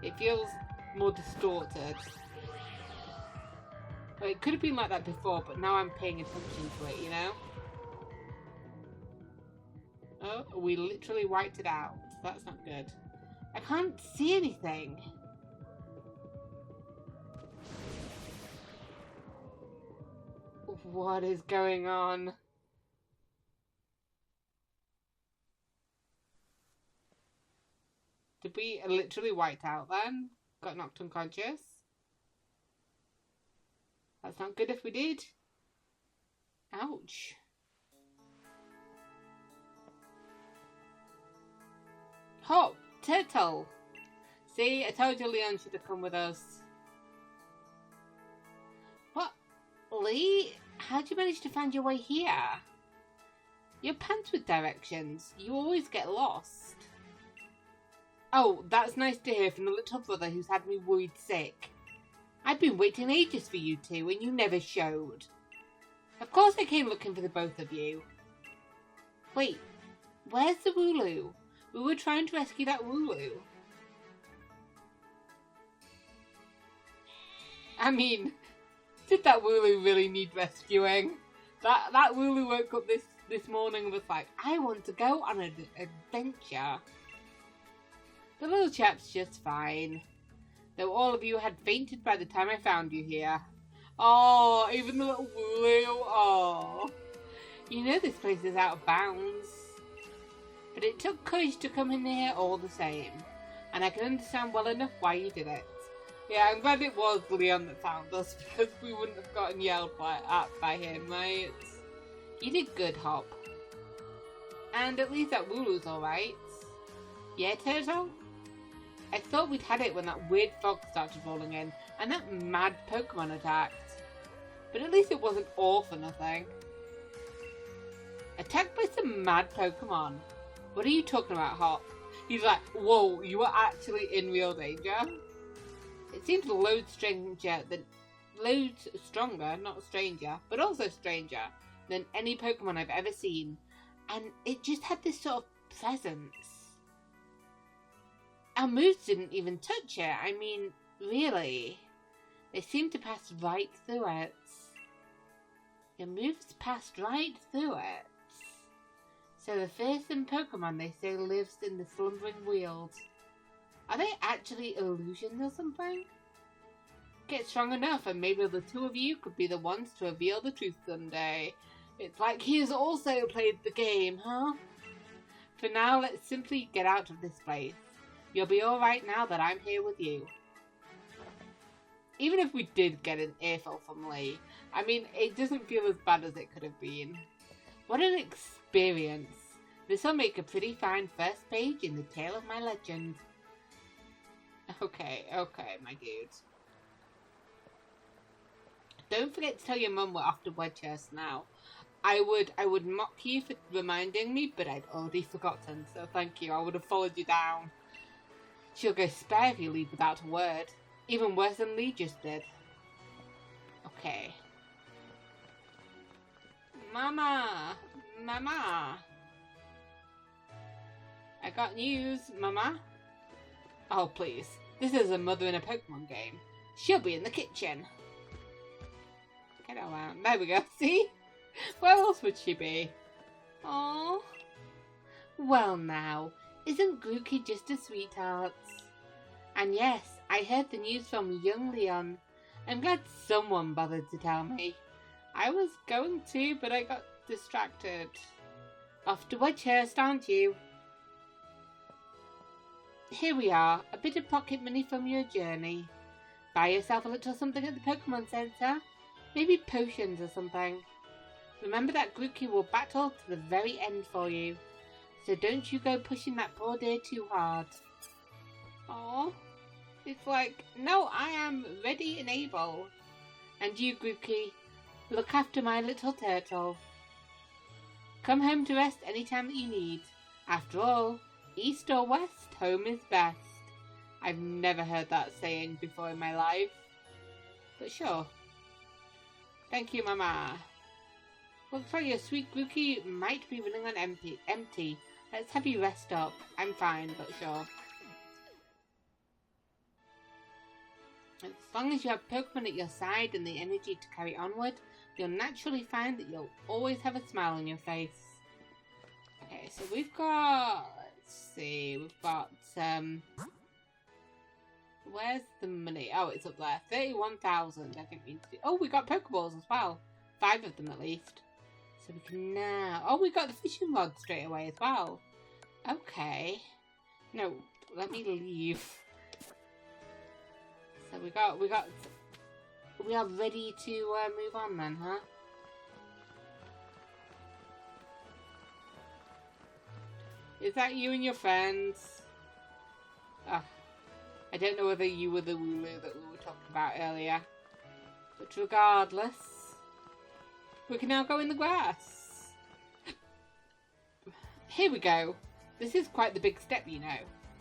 It feels more distorted. Well, it could have been like that before, but now I'm paying attention to it, you know? Oh, we literally wiped it out. That's not good. I can't see anything. What is going on? Did we literally white out then? Got knocked unconscious? That's not good if we did. Ouch. Hop! Turtle! See, I told you Leon should have come with us. What? Lee? How'd you manage to find your way here? You're pants with directions. You always get lost. Oh, that's nice to hear from the little brother who's had me worried sick. I've been waiting ages for you two and you never showed. Of course I came looking for the both of you. Wait, where's the Wooloo? We were trying to rescue that Wooloo. I mean, did that Wooloo really need rescuing? That Wooloo woke up this morning and was like, I want to go on an adventure. The little chap's just fine. Though all of you had fainted by the time I found you here. Oh, even the little Wooloo. Oh. You know this place is out of bounds. But it took courage to come in here all the same. And I can understand well enough why you did it. Yeah, I'm glad it was Leon that found us, because we wouldn't have gotten yelled at by him, right? You did good, Hop. And at least that Wooloo's alright. Yeah, Turtle? I thought we'd had it when that weird fog started rolling in, and that mad Pokemon attacked. But at least it wasn't all for nothing. Attacked by some mad Pokemon? What are you talking about, Hop? He's like, whoa, you were actually in real danger? It seems loads stronger, not stranger, but also stranger than any Pokemon I've ever seen. And it just had this sort of presence. Our moves didn't even touch it. I mean, really. They seemed to pass right through it. Your moves passed right through it. So the fearsome Pokemon, they say, lives in the slumbering world. Are they actually illusions or something? Get strong enough and maybe the two of you could be the ones to reveal the truth someday. It's like he has also played the game, huh? For now, let's simply get out of this place. You'll be alright now that I'm here with you. Even if we did get an earful from Lee, I mean, it doesn't feel as bad as it could have been. What an experience. This will make a pretty fine first page in the tale of my legend. Okay, my dude. Don't forget to tell your mum we're off to Wedgehurst now. I would mock you for reminding me, but I'd already forgotten, so thank you. I would have followed you down. She'll go spare if you leave without a word. Even worse than Lee just did. Okay. Mama! Mama! I got news, Mama. Oh, please. This is a mother in a Pokemon game. She'll be in the kitchen. Get around. There we go. See? Where else would she be? Aww. Well now, isn't Grookey just a sweetheart? And yes, I heard the news from young Leon. I'm glad someone bothered to tell me. I was going to, but I got distracted. Off to Wedgehurst, aren't you? Here we are, a bit of pocket money from your journey. Buy yourself a little something at the Pokemon Center. Maybe potions or something. Remember that Grookey will battle to the very end for you. So don't you go pushing that poor dear too hard. Aww. It's like, no, I am ready and able. And you, Grookey, look after my little turtle. Come home to rest any time that you need. After all, east or west, home is best. I've never heard that saying before in my life. But sure. Thank you, Mama. Looks like your sweet Grookey might be running on empty. Let's have you rest up. I'm fine, but sure. As long as you have Pokemon at your side and the energy to carry onward, you'll naturally find that you'll always have a smile on your face. Okay, so we've got... Let's see, we've got... Where's the money? Oh, it's up there. 31,000. I think we need to do... Oh, we got Pokeballs as well. 5 of them at least. So we can now... Oh, we got the fishing rod straight away as well. Okay. No, let me leave. So we are ready to move on then, huh? Is that you and your friends? Oh, I don't know whether you were the Wooloo that we were talking about earlier. But regardless, we can now go in the grass. Here we go. This is quite the big step, you know.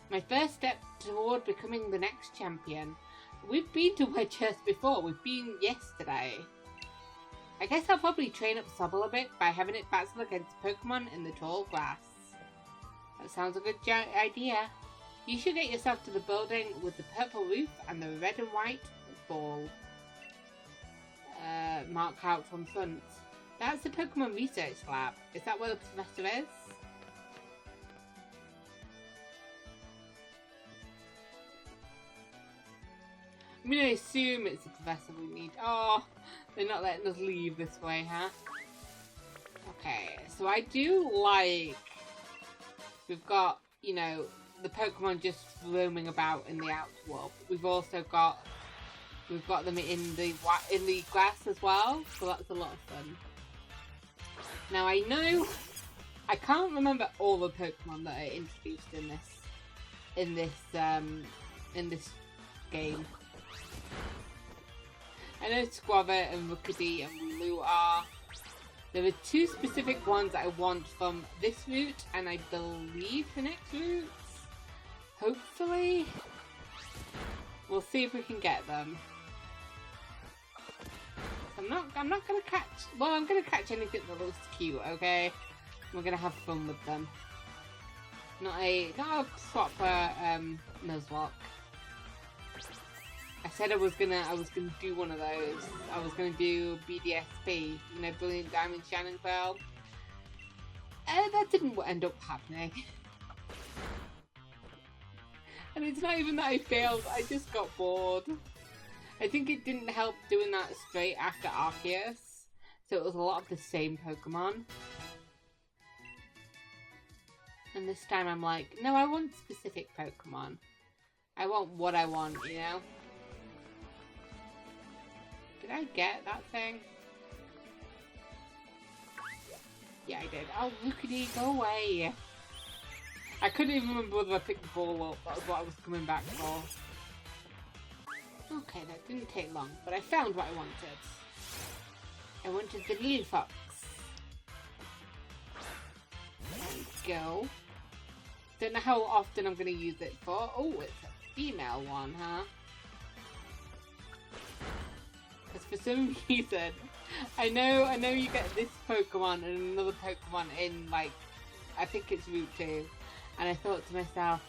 My first step toward becoming the next champion. We've been to Wedgehurst before. We've been yesterday. I guess I'll probably train up Sobble a bit by having it battle against Pokemon in the tall grass. That sounds a good idea. You should get yourself to the building with the purple roof and the red and white ball marked out from front. That's the Pokemon Research Lab. Is that where the professor is? I'm going to assume it's the professor we need. Oh, they're not letting us leave this way, huh? Okay, so I do like... We've got, you know, the Pokemon just roaming about in the Outworld. We've also got... We've got them in the grass as well, so that's a lot of fun. Now I know... I can't remember all the Pokemon that are introduced in this game. I know Squavit and Rookidee and Wooloo are. There are 2 specific ones I want from this route, and I believe the next route. Hopefully. We'll see if we can get them. I'm not gonna catch. Well, I'm gonna catch anything that looks cute. Okay, we're gonna have fun with them. Not a proper Nuzlocke. I said I was gonna do one of those. I was gonna do BDSP, you know, Brilliant Diamond Shining Pearl. That didn't end up happening. And it's not even that I failed, I just got bored. I think it didn't help doing that straight after Arceus, so it was a lot of the same Pokemon. And this time I'm like, no, I want specific Pokemon. I want what I want, you know? Did I get that thing? Yeah, I did. Oh, Rookity, go away! I couldn't even remember whether I picked the ball up. That was what I was coming back for. Okay, that didn't take long, but I found what I wanted. I wanted the little fox. There we go. Don't know how often I'm going to use it for. Oh, it's a female one, huh? Because for some reason, I know you get this Pokemon and another Pokemon in, like, I think it's Route 2. And I thought to myself,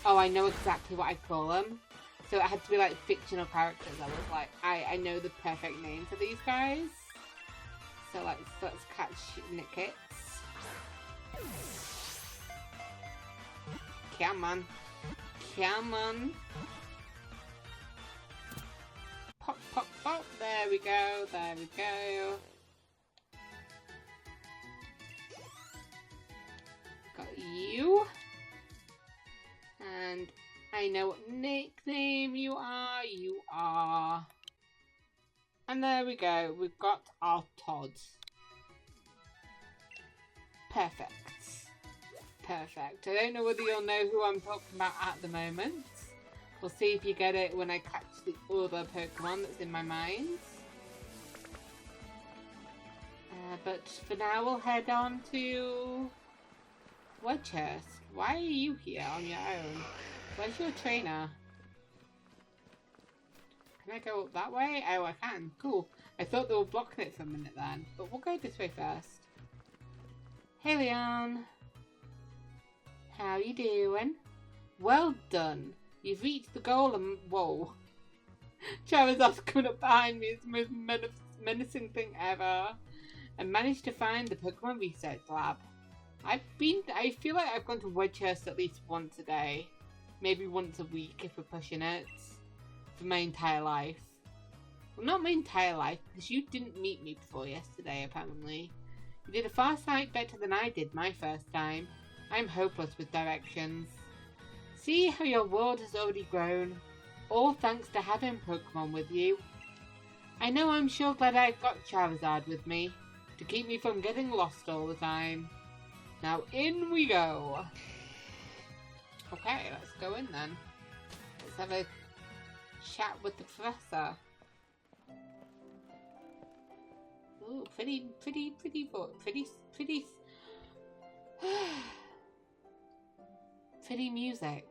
oh, I know exactly what I call them. So it had to be like fictional characters. I was like, I know the perfect name for these guys. So let's catch Nickits. Come on. Come on. Pop, pop, pop. There we go. There we go. Got you. And I know what nickname you are. You are. And there we go. We've got our Todd. Perfect. Perfect. I don't know whether you'll know who I'm talking about at the moment. We'll see if you get it when I catch the other Pokemon that's in my mind. But for now, we'll head on to Wedgehurst. Why are you here on your own? Where's your trainer? Can I go up that way? Oh, I can. Cool. I thought they were blocking it for a minute then. But we'll go this way first. Hey, Leon. How you doing? Well done. You've reached the goal and... Whoa. Charizard's coming up behind me. It's the most menacing thing ever. I managed to find the Pokemon Research Lab. I feel like I've gone to Wedgehurst at least once a day. Maybe once a week if we're pushing it. For my entire life. Well, not my entire life, because you didn't meet me before yesterday, apparently. You did a far sight better than I did my first time. I'm hopeless with directions. See how your world has already grown. All thanks to having Pokemon with you. I know I'm sure glad I've got Charizard with me. To keep me from getting lost all the time. Now in we go. Okay, let's go in then. Let's have a chat with the professor. Ooh, pretty music.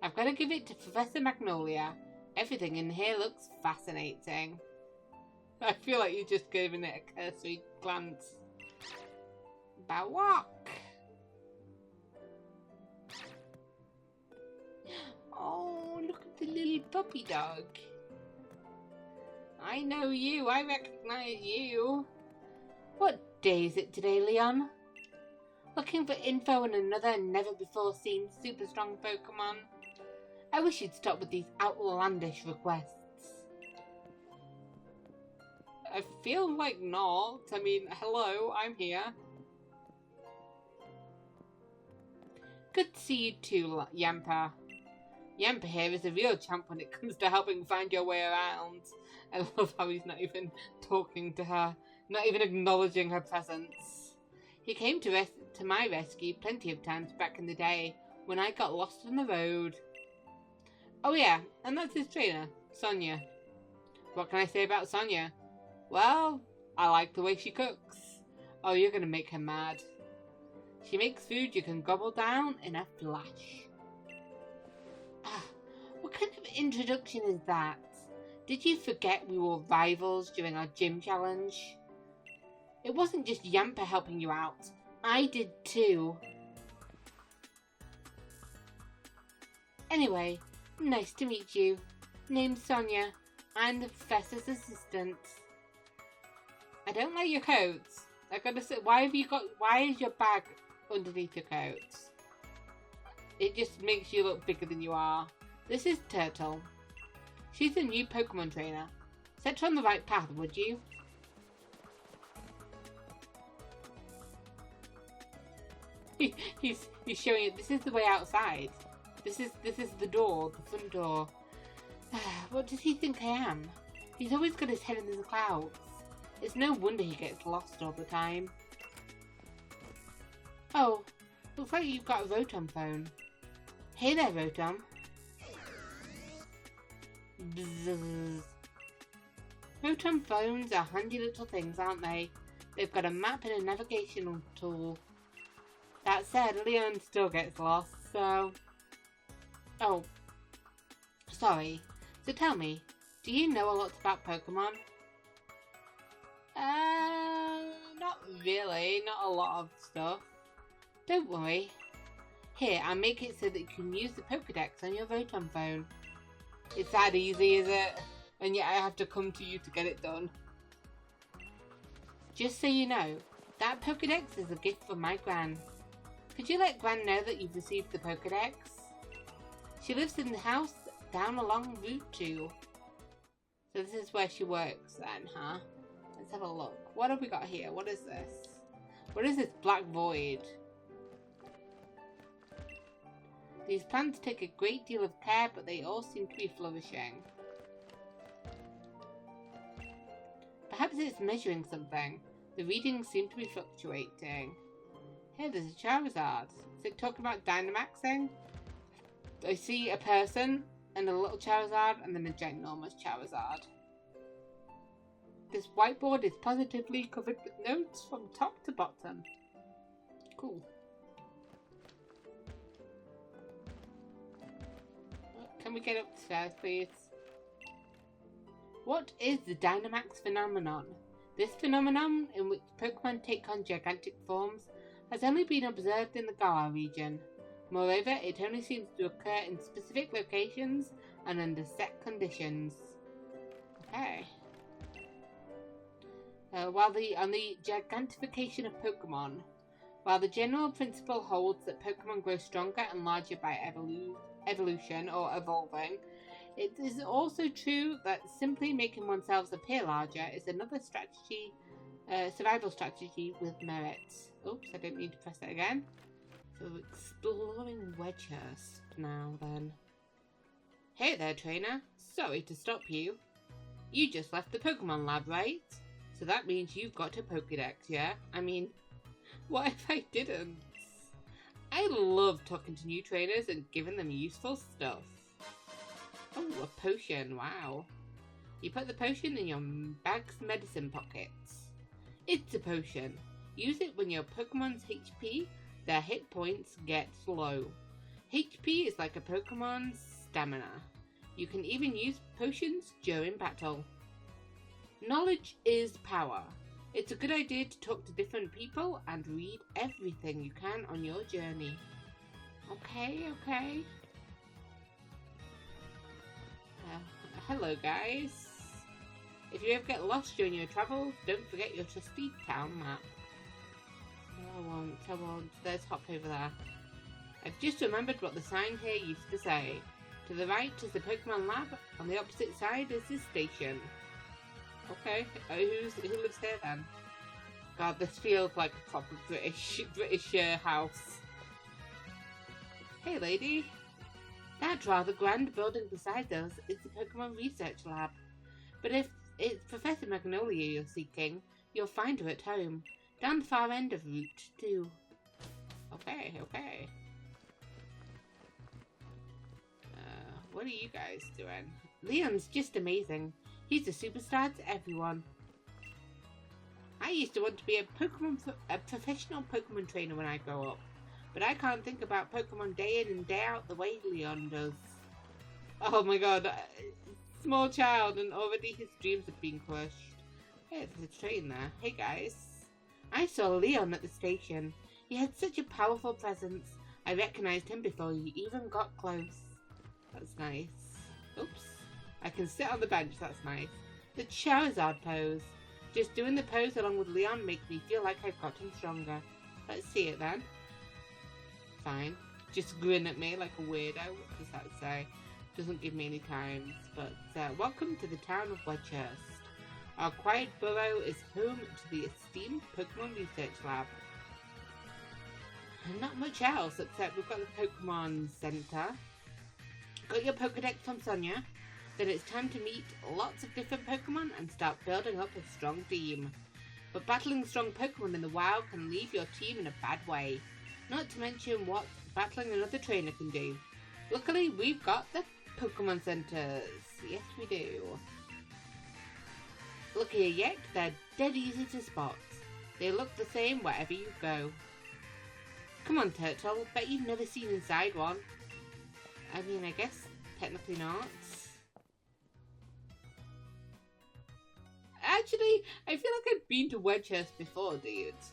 I've got to give it to Professor Magnolia. Everything in here looks fascinating. I feel like you're just giving it a cursory glance. Bawak! Oh, look at the little puppy dog. I know you. I recognize you. What day is it today, Leon? Looking for info on another never-before-seen super strong Pokemon? I wish you'd stop with these outlandish requests. I feel like not. I mean, hello, I'm here. Good to see you too, Yampa. Yampa here is a real champ when it comes to helping find your way around. I love how he's not even talking to her, not even acknowledging her presence. He came to my rescue plenty of times back in the day when I got lost on the road. Oh yeah, and that's his trainer, Sonia. What can I say about Sonia? Well, I like the way she cooks. Oh, you're gonna make her mad. She makes food you can gobble down in a flash. Ah, what kind of introduction is that? Did you forget we were rivals during our gym challenge? It wasn't just Yamper helping you out. I did too. Anyway, nice to meet you. Name's Sonia. I'm the professor's assistant. I don't like your coats. I gotta say, why is your bag underneath your coats? It just makes you look bigger than you are. This is Turtle. She's a new Pokemon trainer. Set her on the right path, would you? He's showing it. This is the way outside. This is the door, the front door. What does he think I am? He's always got his head in the clouds. It's no wonder he gets lost all the time. Oh, looks like you've got a Rotom phone. Hey there, Rotom. Bzzz. Rotom phones are handy little things, aren't they? They've got a map and a navigational tool. That said, Leon still gets lost, so... Oh. Sorry. So tell me, do you know a lot about Pokemon? Not really. Not a lot of stuff. Don't worry. Here, I'll make it so that you can use the Pokédex on your Rotom phone. It's that easy, is it? And yet I have to come to you to get it done. Just so you know, that Pokédex is a gift from my Gran. Could you let Gran know that you've received the Pokédex? She lives in the house down along Route 2. So this is where she works then, huh? Let's have a look. What have we got here? What is this? What is this black void? These plants take a great deal of care, but they all seem to be flourishing. Perhaps it's measuring something. The readings seem to be fluctuating. Here, there's a Charizard. Is it talking about Dynamaxing? I see a person and a little Charizard and then a ginormous Charizard. This whiteboard is positively covered with notes from top to bottom. Cool. Can we get upstairs, please? What is the Dynamax phenomenon? This phenomenon, in which Pokemon take on gigantic forms, has only been observed in the Galar region. Moreover, it only seems to occur in specific locations and under set conditions. Okay. On the gigantification of Pokemon, while the general principle holds that Pokemon grow stronger and larger by evolution or evolving, it is also true that simply making oneself appear larger is another strategy, survival strategy with merits. Oops, I didn't mean to press it again. So exploring Wedgehurst now then. Hey there, trainer. Sorry to stop you. You just left the Pokemon lab, right? So that means you've got a Pokédex, yeah? I mean, what if I didn't? I love talking to new trainers and giving them useful stuff. Oh, a potion, wow. You put the potion in your bag's medicine pockets. It's a potion. Use it when your Pokemon's HP, their hit points, get low. HP is like a Pokemon's stamina. You can even use potions during battle. Knowledge is power. It's a good idea to talk to different people and read everything you can on your journey. Okay. Hello guys. If you ever get lost during your travels, don't forget your trusty town map. No, I won't. Let's hop over there. I've just remembered what the sign here used to say. To the right is the Pokemon lab, on the opposite side is the station. Okay, who lives here then? God, this feels like a proper British house. Hey lady. That rather grand building beside us is the Pokemon Research Lab. But if it's Professor Magnolia you're seeking, you'll find her at home, down the far end of Route 2. Okay. What are you guys doing? Leon's just amazing. He's a superstar to everyone. I used to want to be a professional Pokemon trainer when I grow up, but I can't think about Pokemon day in and day out the way Leon does. Oh my god. Small child, and already his dreams have been crushed. Hey, there's a train there. Hey guys. I saw Leon at the station. He had such a powerful presence. I recognized him before he even got close. That's nice. Oops. I can sit on the bench, that's nice. The Charizard pose. Just doing the pose along with Leon makes me feel like I've gotten stronger. Let's see it then. Fine. Just grin at me like a weirdo. What does that say? Doesn't give me any times. But welcome to the town of Wedgehurst. Our quiet borough is home to the esteemed Pokemon Research Lab. And not much else except we've got the Pokemon Center. Got your Pokedex from Sonia. Then it's time to meet lots of different Pokemon and start building up a strong team. But battling strong Pokemon in the wild can leave your team in a bad way. Not to mention what battling another trainer can do. Luckily, we've got the Pokemon Centers. Yes, we do. Look here, yet they're dead easy to spot. They look the same wherever you go. Come on, Turtle. Bet you've never seen inside one. I mean, I guess technically not. Actually, I feel like I've been to Wedgehurst before, dudes.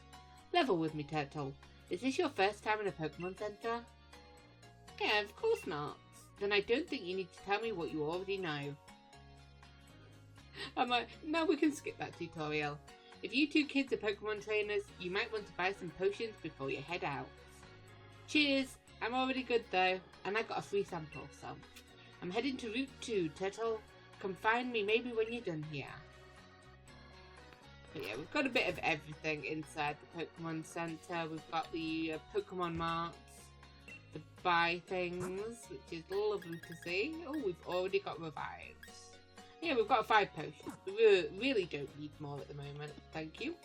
Level with me, Turtle. Is this your first time in a Pokemon Center? Yeah, of course not. Then I don't think you need to tell me what you already know. I'm like, now we can skip that tutorial. If you two kids are Pokemon trainers, you might want to buy some potions before you head out. Cheers! I'm already good though, and I got a free sample, so I'm heading to Route 2, Turtle. Come find me maybe when you're done here. But yeah, we've got a bit of everything inside the Pokemon Center. We've got the Pokemon marts, the buy things, which is lovely to see. Oh, we've already got revives. Yeah, we've got 5 potions. We really don't need more at the moment, thank you.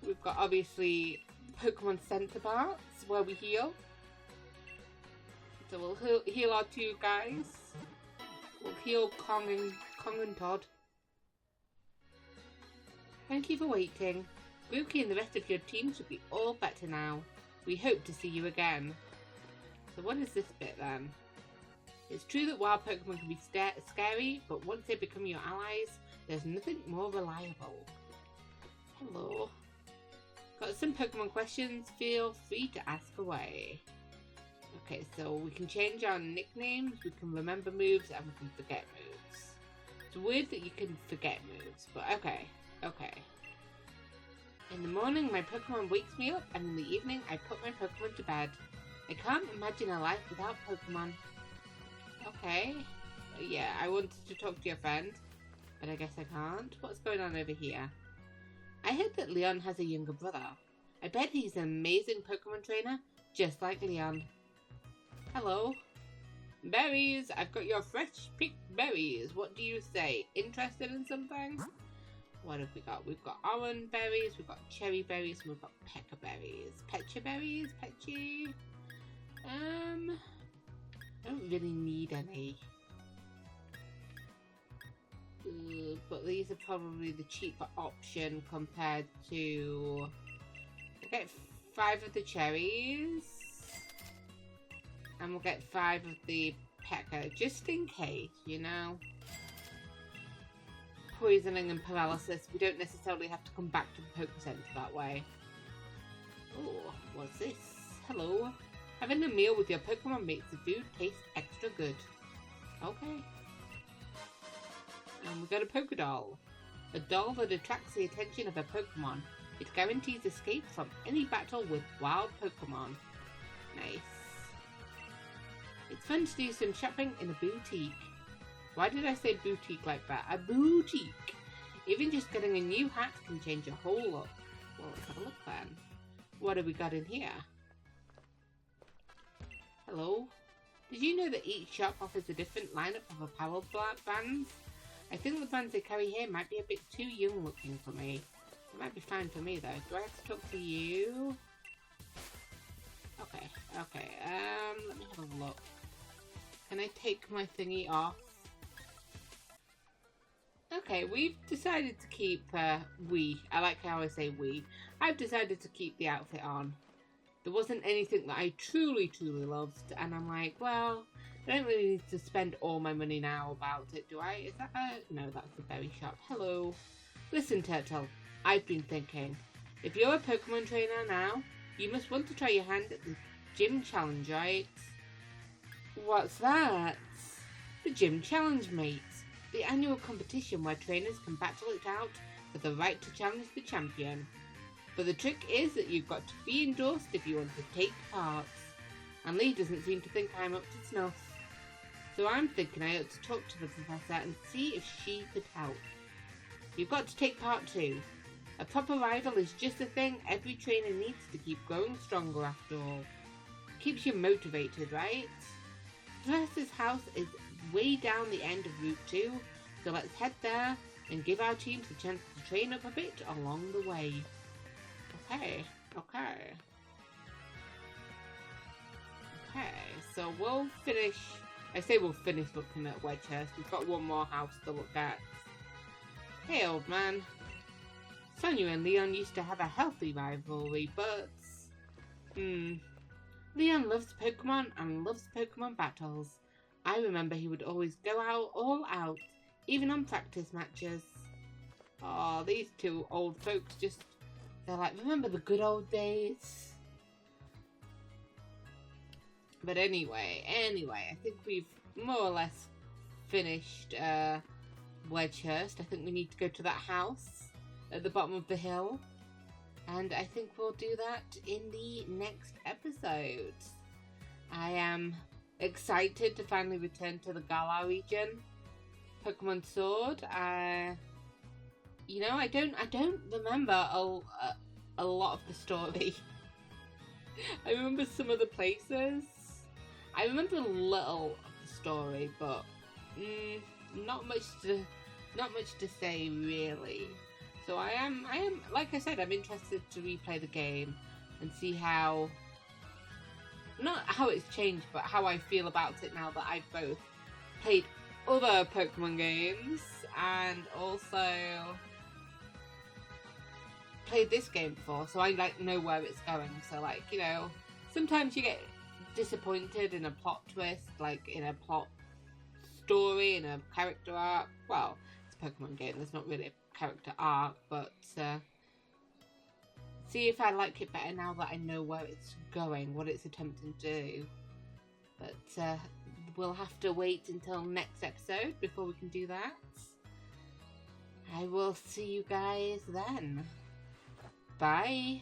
We've got obviously Pokemon Center parts where we heal. So we'll heal our 2 guys. We'll heal Kong and Todd. Thank you for waiting. Grookey and the rest of your team should be all better now. We hope to see you again. So what is this bit then? It's true that wild Pokemon can be scary, but once they become your allies, there's nothing more reliable. Hello. Got some Pokemon questions? Feel free to ask away. Okay, so we can change our nicknames, we can remember moves, and we can forget moves. It's weird that you can forget moves, but okay. Okay. In the morning, my Pokemon wakes me up, and in the evening, I put my Pokemon to bed. I can't imagine a life without Pokemon. Okay. Yeah, I wanted to talk to your friend, but I guess I can't. What's going on over here? I heard that Leon has a younger brother. I bet he's an amazing Pokemon trainer, just like Leon. Hello. Berries! I've got your fresh picked berries. What do you say? Interested in something? What have we got? We've got orange berries, we've got cherry berries, and we've got pecker berries. Pecha berries? Petchy? I don't really need any. But these are probably the cheaper option compared to... We'll get 5 of the cherries. And we'll get 5 of the pecker, just in case, you know. Poisoning and paralysis, we don't necessarily have to come back to the Poke Center that way. Oh, what's this? Hello. Having a meal with your Pokemon makes the food taste extra good. Okay. And we got a Pokédoll. A doll that attracts the attention of a Pokemon. It guarantees escape from any battle with wild Pokemon. Nice. It's fun to do some shopping in a boutique. Why did I say boutique like that? A boutique! Even just getting a new hat can change your whole look. Well, let's have a look then. What have we got in here? Hello? Did you know that each shop offers a different lineup of apparel bands? I think the bands they carry here might be a bit too young looking for me. It might be fine for me though. Do I have to talk to you? Okay, okay. Let me have a look. Can I take my thingy off? Okay, we've decided to keep, I like how I say we. I've decided to keep the outfit on. there wasn't anything that I truly loved, and I'm like, well, I don't really need to spend all my money now about it, do I? Is that no, that's the berry shop. Hello. Listen, Turtle, I've been thinking. If you're a Pokemon trainer now, you must want to try your hand at the Gym Challenge, right? What's that? The Gym Challenge, mate. The annual competition where trainers can battle it out for the right to challenge the champion. But the trick is that you've got to be endorsed if you want to take part. And Lee doesn't seem to think I'm up to snuff. So I'm thinking I ought to talk to the professor and see if she could help. You've got to take part too. A proper rival is just the thing every trainer needs to keep growing stronger after all. Keeps you motivated, right? The professor's house is way down the end of Route 2, so let's head there and give our teams a chance to train up a bit along the way. Okay. So we'll finish. I say we'll finish looking at Wedgehurst. We've got one more house to look at. Hey, old man. Sonia and Leon used to have a healthy rivalry, but... Leon loves Pokemon and loves Pokemon battles. I remember he would always go out all out, even on practice matches. Oh, these two old folks just... They're like, remember the good old days? But anyway, I think we've more or less finished Wedgehurst. I think we need to go to that house at the bottom of the hill. And I think we'll do that in the next episode. I am excited to finally return to the Galar region. Pokemon Sword. You know, I don't remember a lot of the story. I remember some of the places. I remember a little of the story, but not much to say really. So I am like I said, I'm interested to replay the game and see how, not how it's changed, but how I feel about it now that I've both played other Pokemon games and also played this game before, so I like know where it's going. So like, you know, sometimes you get disappointed in a plot twist, like in a plot story, in a character arc. Well, it's a Pokemon game, there's not really a character arc, but see if I like it better now that I know where it's going, what it's attempting to do. But we'll have to wait until next episode before we can do that. I will see you guys then. Bye.